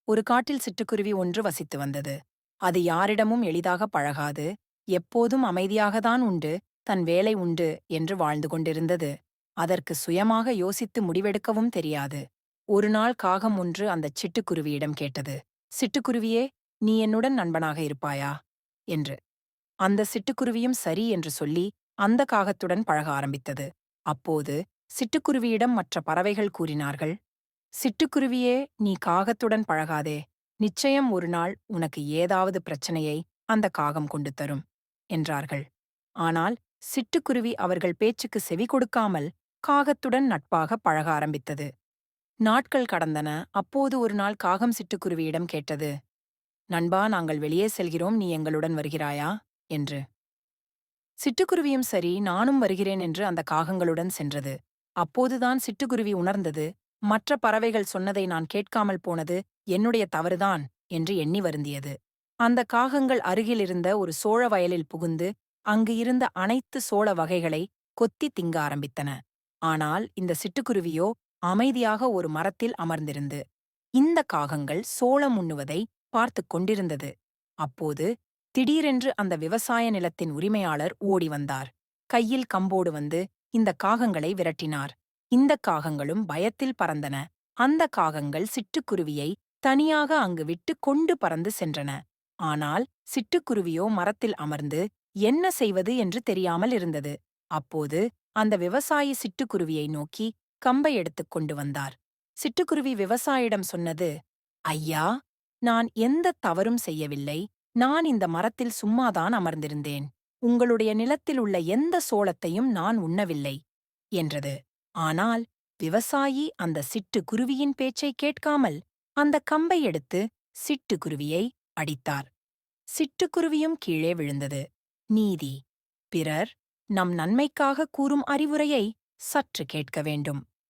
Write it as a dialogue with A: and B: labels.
A: ஒரு காட்டில் சிட்டுக்குருவி ஒன்று வசித்து வந்தது. அது யாரிடமும் எளிதாக பழகாது, எப்போதும் அமைதியாகத்தான் உண்டு, தன் வேலை உண்டு என்று வாழ்ந்து கொண்டிருந்தது. அதற்கு சுயமாக யோசித்து முடிவெடுக்கவும் தெரியாது. ஒருநாள் காகம் ஒன்று அந்தச் சிட்டுக்குருவியிடம் கேட்டது, சிட்டுக்குருவியே, நீ என்னுடன் நண்பனாக இருப்பாயா என்று. அந்த சிட்டுக்குருவியும் சரி என்று சொல்லி அந்த காகத்துடன் பழக ஆரம்பித்தது. அப்போது சிட்டுக்குருவியிடம் மற்ற பறவைகள் கூறினார்கள், சிட்டுக்குருவியே, நீ காகத்துடன் பழகாதே, நிச்சயம் ஒரு நாள் உனக்கு ஏதாவது பிரச்சனையை அந்த காகம் கொண்டு தரும் என்றார்கள். ஆனால் சிட்டுக்குருவி அவர்கள் பேச்சுக்கு செவி கொடுக்காமல் காகத்துடன் நட்பாக பழக ஆரம்பித்தது. நாட்கள் கடந்தன. அப்போது ஒரு நாள் காகம் சிட்டுக்குருவியிடம் கேட்டது, நண்பா, நாங்கள் வெளியே செல்கிறோம், நீ எங்களுடன் வருகிறாயா என்று. சிட்டுக்குருவியும் சரி, நானும் வருகிறேன் என்று அந்த காகங்களுடன் சென்றது. அப்போதுதான் சிட்டுக்குருவி உணர்ந்தது, மற்ற பறவைகள் சொன்னதை நான் கேட்காமல் போனது என்னுடைய தவறுதான் என்று எண்ணி வருந்தியது. அந்த காகங்கள் அருகிலிருந்த ஒரு சோழ வயலில் புகுந்து அங்கு இருந்த அனைத்து சோள வகைகளை கொத்தி திங்க ஆரம்பித்தன. ஆனால் இந்த சிட்டுக்குருவியோ அமைதியாக ஒரு மரத்தில் அமர்ந்திருந்து இந்த காகங்கள் சோளம் உண்ணுவதை பார்த்துக் கொண்டிருந்தது. அப்போது திடீரென்று அந்த விவசாய நிலத்தின் உரிமையாளர் ஓடி வந்தார். கையில் கம்போடு வந்து இந்த காகங்களை விரட்டினார். இந்த காகங்களும் பயத்தில் பறந்தன. அந்த காகங்கள் சிட்டுக்குருவியை தனியாக அங்கு விட்டு கொண்டு பறந்து சென்றன. ஆனால் சிட்டுக்குருவியோ மரத்தில் அமர்ந்து என்ன செய்வது என்று தெரியாமல் இருந்தது. அப்போது அந்த விவசாயி சிட்டுக்குருவியை நோக்கி கம்பை எடுத்துக் கொண்டு வந்தார். சிட்டுக்குருவி விவசாயியிடம் சொன்னது, ஐயா, நான் எந்த தவறும் செய்யவில்லை. நான் இந்த மரத்தில் சும்மாதான் அமர்ந்திருந்தேன். உங்களுடைய நிலத்தில் உள்ள எந்த சோளத்தையும் நான் உண்ணவில்லை என்றது. ஆனால் விவசாயி அந்த சிட்டுக்குருவியின் பேச்சை கேட்காமல் அந்த கம்பை எடுத்து சிட்டுக்குருவியை அடித்தார். சிட்டுக்குருவியும் கீழே விழுந்தது. நீதி: பிறர் நம் நன்மைக்காக கூறும் அறிவுரையை சற்று கேட்க வேண்டும்.